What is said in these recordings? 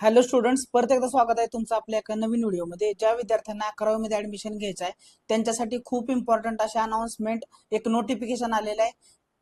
Hello students, परत एकदा स्वागत आहे तुमचं आपल्या एका नवीन व्हिडिओमध्ये. ज्या विद्यार्थ्यांना 11वी मध्ये ऍडमिशन घ्यायचं आहे त्यांच्यासाठी खूप इम्पॉर्टंट असे अनाउन्समेंट एक नोटिफिकेशन आलेलं आहे.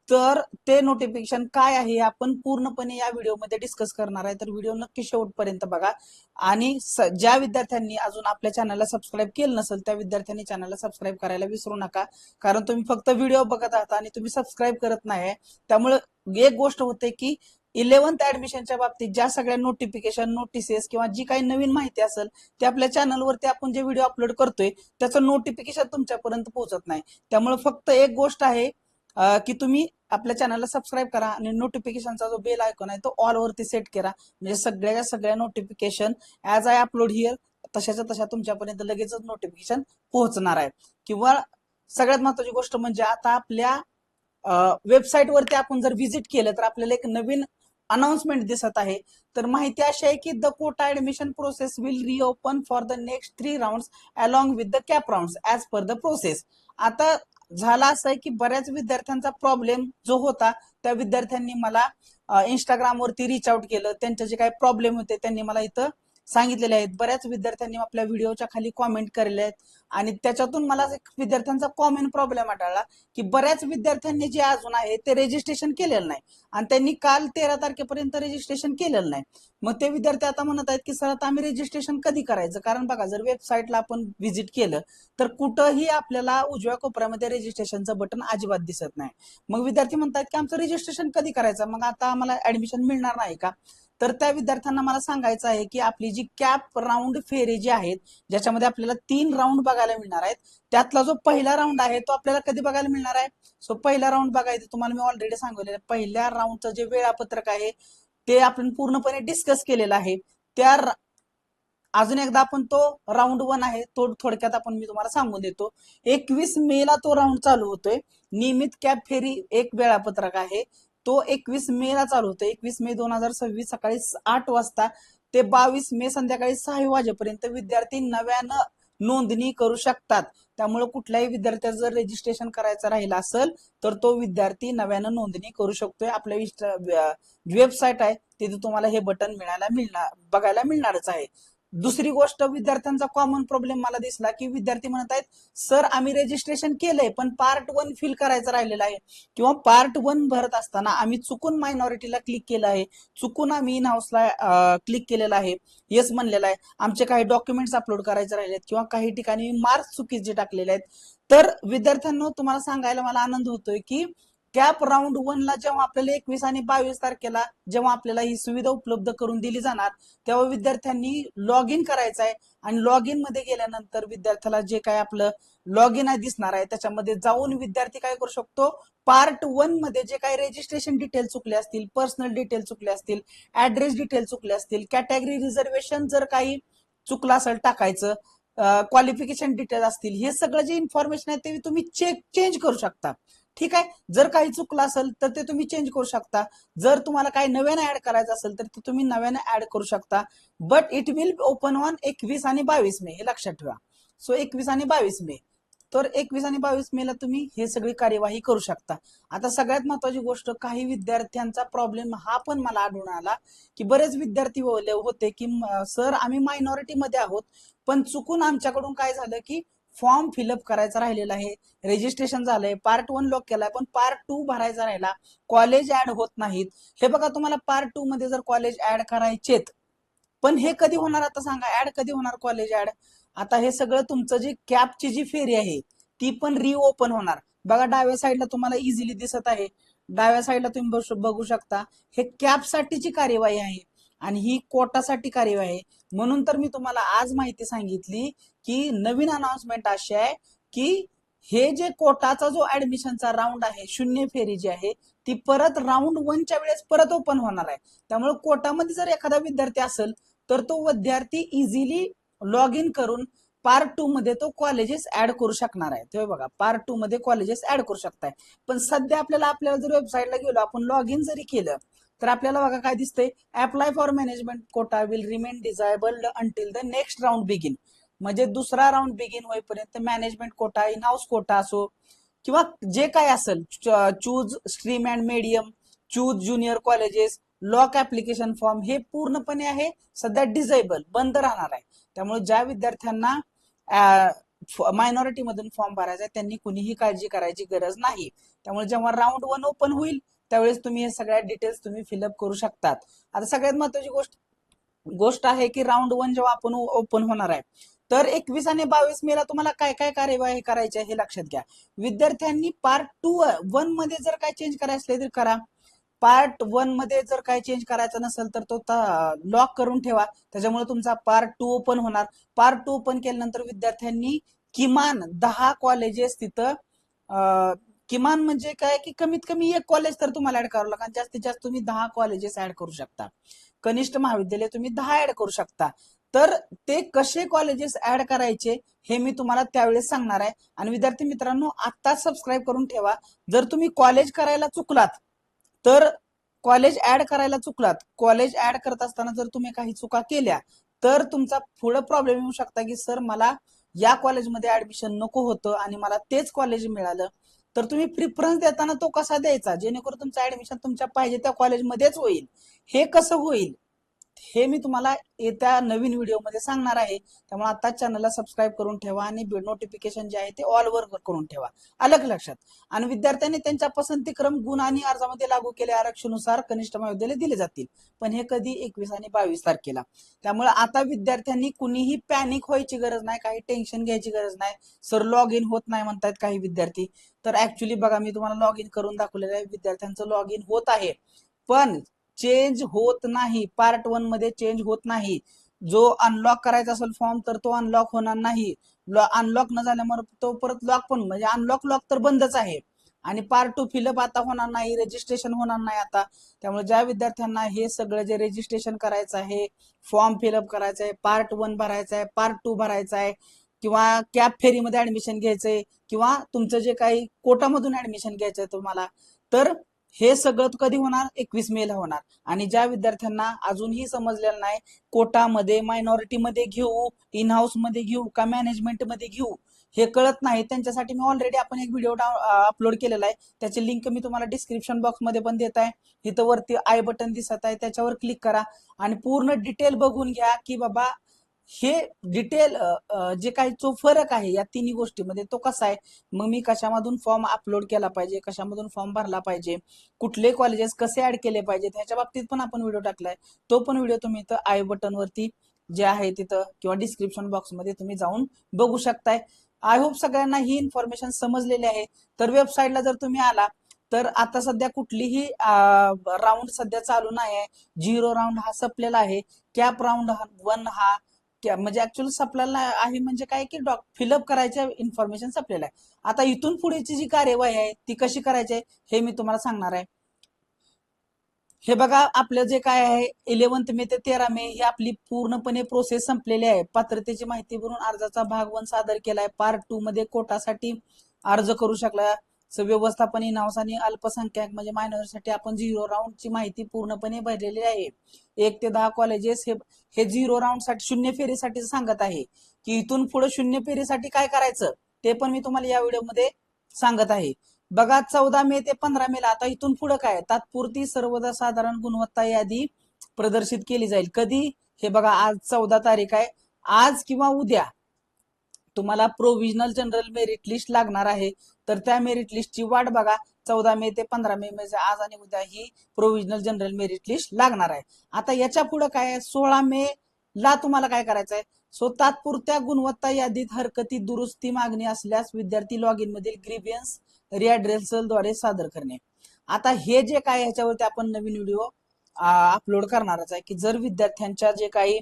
तर ते नोटिफिकेशन काय आहे आपण पूर्णपणे या व्हिडिओमध्ये डिस्कस करणार आहे. तर व्हिडिओ नक्की शेवटपर्यंत बघा. आणि ज्या विद्यार्थ्यांनी अजून आपल्या चॅनलला सबस्क्राईब केलं नसेल त्या विद्यार्थ्यांनी चॅनलला सबस्क्राईब करायला विसरू नका, कारण तुम्ही फक्त व्हिडिओ बघत आहात आणि तुम्ही सबस्क्राईब करत नाही. त्यामुळे एक गोष्ट होते की 11th ऍडमिशनच्या बाबतीत ज्या सगळ्या नोटिफिकेशन नोटिसेस किंवा जी काही नवीन माहिती असेल ते आपल्या चॅनलवरती आपण जे व्हिडिओ अपलोड करतोय त्याचं नोटिफिकेशन तुमच्यापर्यंत पोहोचत नाही. त्यामुळे फक्त एक गोष्ट आहे की तुम्ही आपल्या चॅनलला सबस्क्राईब करा आणि नोटिफिकेशनचा जो बेल आयकॉन आहे तो ऑल वरती सेट करा, म्हणजे सगळ्या notification as I upload here तशाच्या तशा तुमच्यापर्यंत लगेचच नोटिफिकेशन पोहोचणार आहे. किंवा सगळ्यात महत्वाची गोष्ट म्हणजे आता आपल्या वेबसाईट वरती आपण जर व्हिजिट केलं तर आपल्याला एक नवीन अनाउन्समेंट दिसत आहे. तर माहिती अशी आहे की the quota admission process will reopen for the next 3 round along with the cap round as per the process. आता झाला असं आहे की बऱ्याच विद्यार्थ्यांचा प्रॉब्लेम जो होता त्या विद्यार्थ्यांनी मला इंस्टाग्रामवरती रिच आउट केलं, त्यांचे जे काही प्रॉब्लेम होते त्यांनी मला इथं सांगितलेले आहेत. बऱ्याच विद्यार्थ्यांनी आपल्या व्हिडिओच्या खाली कॉमेंट केलेले आहेत आणि त्याच्यातून मला एक विद्यार्थ्यांचा कॉमन प्रॉब्लेम आढळला की बऱ्याच विद्यार्थ्यांनी जे अजून आहे ते रजिस्ट्रेशन केलेलं नाही आणि त्यांनी काल 13 तारखेपर्यंत रजिस्ट्रेशन केलेलं नाही. मग ते विद्यार्थी आता म्हणत आहेत की सर आता आम्ही रजिस्ट्रेशन कधी करायचं, कारण बघा जर वेबसाईटला आपण व्हिजिट केलं तर कुठंही आपल्याला उजव्या कोपऱ्यामध्ये रजिस्ट्रेशनचं बटन अजिबात दिसत नाही. मग विद्यार्थी म्हणतात की आमचं रजिस्ट्रेशन कधी करायचं, मग आता आम्हाला ऍडमिशन मिळणार नाही का? तर त्या विद्यार्थ्यांना मला सांगायचं आहे की आपली जी कॅप राऊंड फेरी जी आहेत ज्याच्यामध्ये आपल्याला 3 राऊंड बघायला मिळणार आहेत, त्यातला जो पहिला राऊंड आहे तो आपल्याला कधी बघायला मिळणार आहे. सो पहिला राऊंड बघायचं तुम्हाला मी ऑलरेडी सांगितलेलं आहे. पहिल्या राऊंडचं जे वेळापत्रक आहे ते आपण पूर्णपणे डिस्कस केलेलं आहे. त्या अजून एकदा आपण तो राऊंड 1 आहे तो थोडक्यात आपण मी तुम्हाला सांगून देतो. 21 मे ला तो राऊंड चालू होतोय. नियमित कॅप फेरी एक वेळापत्रक आहे, तो 21 मे ला चालू होतोय. 21 मे 2026 सकाळी 8 वाजता ते 22 मे संध्याकाळी 6 वाजेपर्यंत विद्यार्थी नव्यानं नोंदणी करू शकतात. त्यामुळे कुठल्याही विद्यार्थ्याचं जर रजिस्ट्रेशन करायचं राहिलं असेल तर तो विद्यार्थी नव्यानं नोंदणी करू शकतोय. आपल्या वेबसाईट आहे तिथे तुम्हाला हे बटन बघायला मिळणारच आहे. दुसरी गोष्ट, विद्यार्थ्यांचा कॉमन प्रॉब्लेम मला दिसला की विद्यार्थी म्हणत आहेत सर आम्ही रजिस्ट्रेशन केलंय पण पार्ट 1 फिल करायचं राहिलेलं आहे, किंवा पार्ट 1 भरत असताना आम्ही चुकून मायनॉरिटीला क्लिक केलं आहे, चुकून आम्ही इन हाऊसला क्लिक केलेलं आहे, येस म्हणलेलं आहे, आमचे काही डॉक्युमेंट्स अपलोड करायचे राहिलेत किंवा काही ठिकाणी मार्क्स चुकीचे टाकलेले आहेत. तर विद्यार्थ्यांना तुम्हाला सांगायला मला आनंद होतोय की कॅप राऊंड 1 ला जेव्हा आपल्याला 21 आणि 22 तारखेला जेव्हा आपल्याला ही सुविधा उपलब्ध करून दिली जाणार तेव्हा विद्यार्थ्यांनी लॉग इन करायचं आहे आणि लॉग इन मध्ये गेल्यानंतर विद्यार्थ्याला जे काय आपलं लॉग इन आहे दिसणार आहे त्याच्यामध्ये जाऊन विद्यार्थी काय करू शकतो, पार्ट 1 मध्ये जे काही रजिस्ट्रेशन डिटेल चुकले असतील, पर्सनल डिटेल चुकले असतील, ऍड्रेस डिटेल चुकले असतील, कॅटेगरी रिझर्वेशन जर काही चुकलं असेल टाकायचं, क्वालिफिकेशन डिटेल असतील, हे सगळं जे इन्फॉर्मेशन आहे ते तुम्ही चेंज करू शकता. ठीक आहे, जर काही चुकलं असेल तर ते तुम्ही चेंज करू शकता. जर तुम्हाला काही नव्यानं ऍड करायचं असेल तर ते तुम्ही नव्यानं ऍड करू शकता. But it will open on 21 आणि 22 मे, हे लक्षात ठेवा. सो 21 आणि 22 मे, तर 21 आणि 22 मे ला तुम्ही हे सगळी कार्यवाही करू शकता. आता सगळ्यात महत्वाची गोष्ट, काही विद्यार्थ्यांचा प्रॉब्लेम हा पण मला आढळून आला की बरेच विद्यार्थी होते की सर आम्ही मायनॉरिटी मध्ये आहोत पण चुकून आमच्याकडून काय झालं की फॉर्म फिलअप करायचा राहिलेला आहे, रजिस्ट्रेशन झालंय, पार्ट 1 लॉक केलाय पण पार्ट 2 भरायचा राहिला, कॉलेज ऍड होत नाहीत. हे बघा, तुम्हाला पार्ट 2 मध्ये जर कॉलेज ऍड करायचेत पण हे कधी होणार, आता सांगा ऍड कधी होणार कॉलेज ऍड? आता हे सगळं तुमचं जी कॅपची जी फेरी आहे ती पण रिओपन होणार. बघा डाव्या साईडला तुम्हाला इझिली दिसत आहे, डाव्या साईडला तुम्ही बघू शकता, हे कॅप साठीची कार्यवाही आहे आणि ही कोटासाठी कार्यवाही आहे. म्हणून तर मी तुम्हाला आज माहिती सांगितली की नवीन अनाउन्समेंट अशी आहे की हे जे कोटाचा जो ऍडमिशनचा राऊंड आहे, शून्य फेरी जी आहे ती परत राऊंड 1 च्या वेळेस परत ओपन होणार आहे. त्यामुळे कोटामध्ये जर एखादा विद्यार्थी असेल तर तो विद्यार्थी इझिली लॉग इन करून पार्ट 2 मध्ये तो कॉलेजेस ऍड करू शकणार आहे. ते बघा, पार्ट 2 मध्ये कॉलेजेस ऍड करू शकताय. पण सध्या आपल्याला जर वेबसाईटला गेलो, आपण लॉग इन जरी केलं तर आपल्याला बघा काय दिसतंय, apply for management quota will remain disable until the next round begin. म्हणजे दुसरा राऊंड बिगिन होईपर्यंत management quota, in house quota असो किंवा जे काय असेल, choose stream and medium, choose junior colleges, lock application form हे पूर्णपणे आहे सध्या डिझेबल बंद राहणार आहे. त्यामुळे ज्या विद्यार्थ्यांना मायनॉरिटी मधून फॉर्म भरायचा आहे त्यांनी कुणीही काळजी करायची गरज नाही. त्यामुळे जेव्हा राऊंड 1 ओपन होईल त्यावेळेस तुम्ही हे सगळ्या डिटेल्स तुम्ही फिलअप करू शकतात. आता सगळ्यात महत्वाची गोष्ट आहे की राऊंड 1 जेव्हा आपण ओपन होणार आहे तर 21 आणि 22 मेला तुम्हाला काय काय कार्यवाही करायची आहे हे लक्षात घ्या. विद्यार्थ्यांनी पार्ट 1 मध्ये जर काय चेंज करायचं असेल तर करा. पार्ट 1 मध्ये जर काय चेंज करायचा नसेल तर तो लॉक करून ठेवा, त्याच्यामुळे तुमचा पार्ट 2 ओपन होणार. पार्ट 2 ओपन केल्यानंतर विद्यार्थ्यांनी किमान 10 कॉलेजेस तिथं किमान म्हणजे काय की कमीत कमी एक कॉलेज तर तुम्हाला ऍड करावं लागेल. जास्तीत जास्त तुम्ही 10 कॉलेजेस ऍड करू शकता. कनिष्ठ महाविद्यालय तुम्ही 10 ऍड करू शकता. तर ते कसे कॉलेजेस ऍड करायचे हे मी तुम्हाला त्यावेळेस सांगणार आहे. आणि विद्यार्थी मित्रांनो आत्ताच सबस्क्राईब करून ठेवा. जर तुम्ही कॉलेज करायला चुकलात तर कॉलेज ऍड करायला चुकलात, कॉलेज ऍड करत असताना जर तुम्ही काही चुका केल्या तर तुमचा पुढे प्रॉब्लेम येऊ शकता की सर मला या कॉलेजमध्ये ऍडमिशन नको होतं आणि मला तेच कॉलेज मिळालं. तर तुम्ही प्रिफरन्स देताना तो कसा द्यायचा जेणेकरून तुमचं ऍडमिशन तुमच्या पाहिजे त्या कॉलेजमध्येच होईल. हे कसं होईल हे मी तुम्हाला येत्या नवीन व्हिडिओमध्ये सांगणार आहे. त्यामुळे आता चॅनलला सबस्क्राईब करून ठेवा आणि नोटिफिकेशन जे आहे ते ऑल वर करून ठेवा. अलग लक्षात. आणि विद्यार्थ्यांनी त्यांच्या पसंतीक्रम गुण आणि अर्जामध्ये लागू केले आरक्षणानुसार कनिष्ठ महाविद्यालय दिले जातील. पण हे कधी 21 आणि 22 तारखेला. त्यामुळे आता विद्यार्थ्यांनी कुणीही पॅनिक व्हायची गरज नाही, काही टेन्शन घ्यायची गरज नाही. सर लॉग इन होत नाही म्हणतात काही विद्यार्थी. तर ऍक्च्युली बघा मी तुम्हाला लॉग इन करून दाखवलेलं आहे. विद्यार्थ्यांचं लॉग इन होत आहे पण चेंज होत नाही. पार्ट 1 मध्ये चेंज होत नाही. जो अनलॉक करायचा असेल फॉर्म तर तो अनलॉक होणार नाही. अनलॉक न झाल्यामुळे तो परत लॉक पण म्हणजे लॉक तर बंदच आहे. आणि पार्ट 2 फिलअप आता होणार नाही, रजिस्ट्रेशन होणार नाही आता. त्यामुळे ज्या विद्यार्थ्यांना हे सगळं जे रजिस्ट्रेशन करायचं आहे, फॉर्म फिलअप करायचं आहे, पार्ट 1 भरायचा आहे, पार्ट 2 भरायचा आहे किंवा कॅप फेरीमध्ये ऍडमिशन घ्यायचंय किंवा तुमचं जे काही कोटामधून ऍडमिशन घ्यायचंय तुम्हाला, तर हे सगळं कधी होणार 21 मेला होणार. आणि ज्या विद्यार्थ्यांना अजूनही समजलेलं नाही कोटामध्ये मायनॉरिटी मध्ये घेऊ, इन हाऊस मध्ये घेऊ का मॅनेजमेंट मध्ये घेऊ हे कळत नाही त्यांच्यासाठी मी ऑलरेडी आपण एक व्हिडिओ अपलोड केलेला आहे. त्याची लिंक मी तुम्हाला डिस्क्रिप्शन बॉक्स मध्ये पण देत आहे. इथं वरती आय बटन दिसत आहे त्याच्यावर क्लिक करा आणि पूर्ण डिटेल बघून घ्या की बाबा हे डिटेल जे काही जो फरक आहे या तिन्ही गोष्टीमध्ये तो कसा आहे. मग मी कशामधून फॉर्म अपलोड केला पाहिजे, कशामधून फॉर्म भरला पाहिजे, कुठले कॉलेजेस कसे ऍड केले पाहिजेत ह्याच्या बाबतीत पण आपण व्हिडिओ टाकलाय. तो पण व्हिडिओ तुम्ही इथं आय बटन वरती जे आहे तिथं किंवा डिस्क्रिप्शन बॉक्स मध्ये तुम्ही जाऊन बघू शकताय. आय होप सगळ्यांना ही इन्फॉर्मेशन समजलेली आहे. तर वेबसाईटला जर तुम्ही आला तर आता सध्या कुठलीही राऊंड सध्या चालू नाही आहे. 0 राऊंड हा संपलेला आहे. कॅप राऊंड 1 हा म्हणजे ऍक्च्युअली संपलेला आहे म्हणजे काय की फिलअप करायच्या इन्फॉर्मेशन संपलेलं आहे. आता इथून पुढेची जी कार्यवाही आहे ती कशी करायची आहे हे मी तुम्हाला सांगणार आहे. हे बघा आपलं जे काय आहे 11 मे ते 13 मे ही आपली पूर्णपणे प्रोसेस संपलेली आहे. पात्रतेची माहिती भरून अर्जाचा भाग 1 सादर केलाय. पार्ट 2 मध्ये कोटासाठी अर्ज करू शकला. व्यवस्थापन इन हाऊस आणि अल्पसंख्याक म्हणजे मायनॉरिटीसाठी आपण 0 राऊंडची माहिती पूर्णपणे भरलेली आहे. 1 ते 10 कॉलेजेस हे 0 राऊंड साठी शून्य फेरीसाठी सांगत आहे की इथून पुढे शून्य फेरीसाठी काय करायचं ते पण मी तुम्हाला या व्हिडिओमध्ये सांगत आहे. बघा 14 मे ते 15 मेला आता इथून पुढे काय तात्पुरती सर्वसाधारण गुणवत्ता यादी प्रदर्शित केली जाईल. कधी हे बघा आज 14 तारीख आहे. आज किंवा उद्या तुम्हाला प्रोव्हिजनल जनरल मेरिट लिस्ट लागणार आहे. तर त्या मेरिट लिस्टची वाट बघा. 14 मे ते 15 मे म्हणजे आज आणि उद्या ही प्रोव्हिजनल जनरल मेरिट लिस्ट लागणार आहे. आता याच्या पुढे काय 16 मे ला तुम्हाला काय करायचं आहे. तात्पुरत्या गुणवत्ता यादीत हरकती दुरुस्ती मागणी असल्यास विद्यार्थी लॉग इन मधील ग्रीव्हियन्स रिॲड्रेसल द्वारे सादर करणे. आता हे जे काय ह्याच्यावरती आपण नवीन व्हिडिओ अपलोड करणारच आहे की जर विद्यार्थ्यांच्या जे काही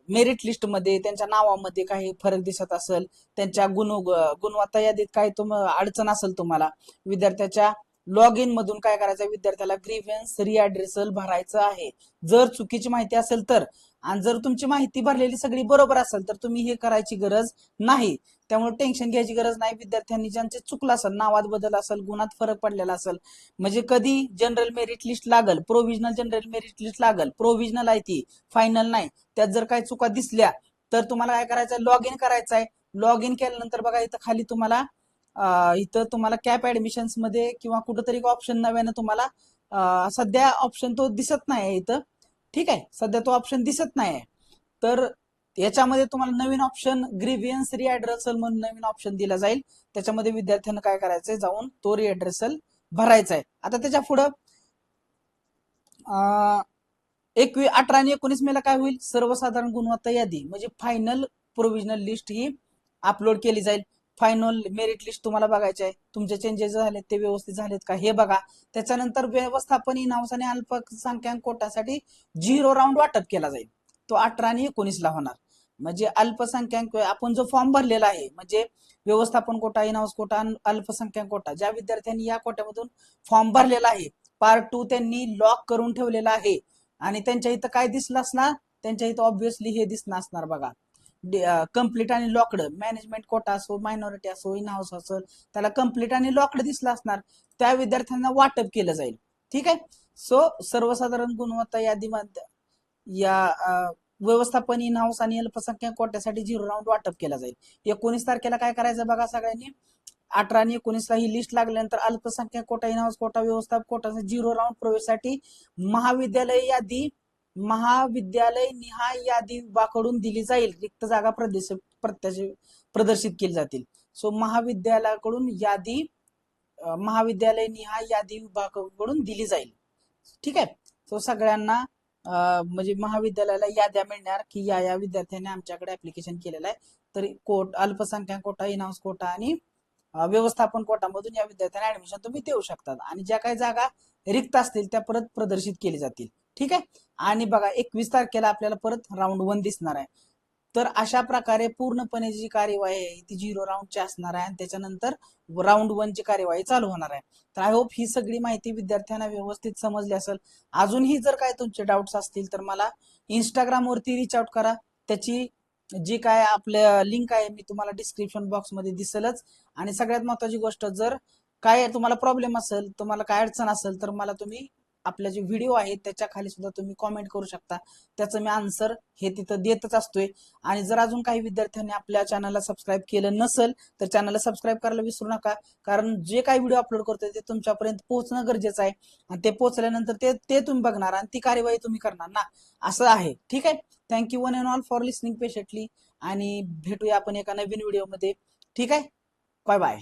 मेरिट लिस्ट मध्ये त्यांच्या नावामध्ये काही फरक दिसत असेल, त्यांच्या गुणवत्ता यादीत काही अडचण असेल तुम्हाला विद्यार्थ्याच्या लॉग इन मधून काय करायचं विद्यार्थ्याला ग्रीव्हियन्स रिॲड्रेसल भरायचं आहे. जर चुकीची माहिती असेल तर आणि जर तुमची माहिती भरलेली सगळी बरोबर असेल तर तुम्ही हे करायची गरज नाही. त्यामुळे टेन्शन घ्यायची गरज नाही. विद्यार्थ्यांनी ज्यांचे चुकलं असेल, नावात बदल असेल, गुणात फरक पडलेला असेल म्हणजे कधी जनरल मेरिट लिस्ट लागल, प्रोव्हिजनल जनरल मेरिट लिस्ट लागल, प्रोव्हिजनल आहे ती फायनल नाही. त्यात जर काही चुका दिसल्या तर तुम्हाला काय करायचं लॉग इन करायचं आहे. लॉग इन केल्यानंतर बघा इथं खाली तुम्हाला इथं तुम्हाला कॅप ऍडमिशन्स मध्ये किंवा कुठेतरी ऑप्शन नव्यानं तुम्हाला सध्या ऑप्शन तो दिसत नाही इथं. ठीक आहे, सध्या तो ऑप्शन दिसत नाही. तर याच्यामध्ये तुम्हाला नवीन ऑप्शन ग्रीव्हियन्स रिॲड्रेसल म्हणून नवीन ऑप्शन दिला जाईल. त्याच्यामध्ये विद्यार्थ्यांना काय करायचंय, जाऊन तो रिॲड्रेसल भरायचा आहे. आता त्याच्या पुढं 18 आणि 19 मेला काय होईल, सर्वसाधारण गुणवत्ता यादी म्हणजे फायनल प्रोव्हिजनल लिस्ट ही अपलोड केली जाईल. फायनल मेरिट लिस्ट तुम्हाला बघायचे आहे, तुमचे चेंजेस झालेत ते व्यवस्थित झालेत का हे बघा. त्याच्यानंतर व्यवस्थापन इन हाऊस आणि अल्पसंख्याक कोटासाठी 0 राऊंड वाटप केला जाईल. तो 18 आणि 19 ला होणार. म्हणजे अल्पसंख्याक आपण जो फॉर्म भरलेला आहे, म्हणजे व्यवस्थापन कोटा, इन हाऊस कोटा, अल्पसंख्याक कोटा, ज्या विद्यार्थ्यांनी या कोट्यामधून फॉर्म भरलेला आहे, पार्ट 2 त्यांनी लॉक करून ठेवलेला आहे. आणि त्यांच्या इथं काय दिसलं असणार, त्यांच्या इथं ऑब्व्हियसली हे दिसणं असणार बघा, कम्प्लीट आणि लॉकड. मॅनेजमेंट कोटा असो, मायनॉरिटी असो, इन हाऊस असो, त्याला कम्प्लीट आणि लॉकड दिसलं असणार. त्या विद्यार्थ्यांना वाटप केलं जाईल. ठीक आहे. सो सर्वसाधारण गुणवत्ता यादीमध्ये या व्यवस्थापन इन हाऊस आणि अल्पसंख्याक कोट्यासाठी 0 राऊंड वाटप केला जाईल. 19 तारखेला काय करायचं बघा सगळ्यांनी, 18 आणि 19 ला ही लिस्ट लागल्यानंतर अल्पसंख्याक कोटा, इन हाऊस कोटा, व्यवस्थापक कोटा 0 राऊंड प्रवेशासाठी महाविद्यालय निहाय यादी विभागाकडून दिली जाईल. रिक्त जागा प्रदर्शित केली जातील. सो महाविद्यालयाकडून महाविद्यालय निहाय यादी विभागाकडून दिली जाईल. ठीक आहे. सो सगळ्यांना म्हणजे महाविद्यालयाला याद्या मिळणार की या विद्यार्थ्यांनी आमच्याकडे ऍप्लिकेशन केलेलं आहे. तर अल्पसंख्याक कोटा, इन हाऊस कोटा आणि व्यवस्थापन कोटामधून या विद्यार्थ्यांना ऍडमिशन तुम्ही देऊ शकतात. आणि ज्या काही जागा रिक्त असतील त्या परत प्रदर्शित केली जातील. ठीक आहे. आणि बघा 21 तारखेला आपल्याला परत राऊंड 1 दिसणार आहे. तर अशा प्रकारे पूर्णपणे जी कार्यवाही आहे ती 0 राऊंडची असणार आहे आणि त्याच्यानंतर राऊंड 1 ची कार्यवाही चालू होणार आहे. तर आय होप ही सगळी माहिती विद्यार्थ्यांना व्यवस्थित समजली असेल. अजूनही जर काय तुमचे डाऊट्स असतील तर मला इंस्टाग्रामवरती रिच आउट करा. त्याची जी काय आपल्या लिंक आहे मी तुम्हाला डिस्क्रिप्शन बॉक्समध्ये दिसेलच. आणि सगळ्यात महत्वाची गोष्ट, जर काय तुम्हाला प्रॉब्लेम असेल, तुम्हाला काय अडचण असेल, तर मला तुम्ही आपले जे व्हिडिओ आहेत त्याच्या खाली सुद्धा तुम्ही कॉमेंट करू शकता. त्याचं मी आन्सर हे तिथं देतच असतोय. आणि जर अजून काही विद्यार्थ्यांनी आपल्या चॅनलला सबस्क्राईब केलं नसेल तर चॅनलला सबस्क्राईब करायला विसरू नका. कारण जे काही व्हिडिओ अपलोड करतोय ते तुमच्यापर्यंत पोहोचणं गरजेचं आहे. आणि ते पोहोचल्यानंतर ते तुम्ही बघणार आणि ती कार्यवाही तुम्ही करणार ना, असं आहे. ठीक आहे. Thank you one and all for listening patiently. आणि भेटूया आपण एका नवीन व्हिडिओमध्ये. ठीक आहे. Bye bye.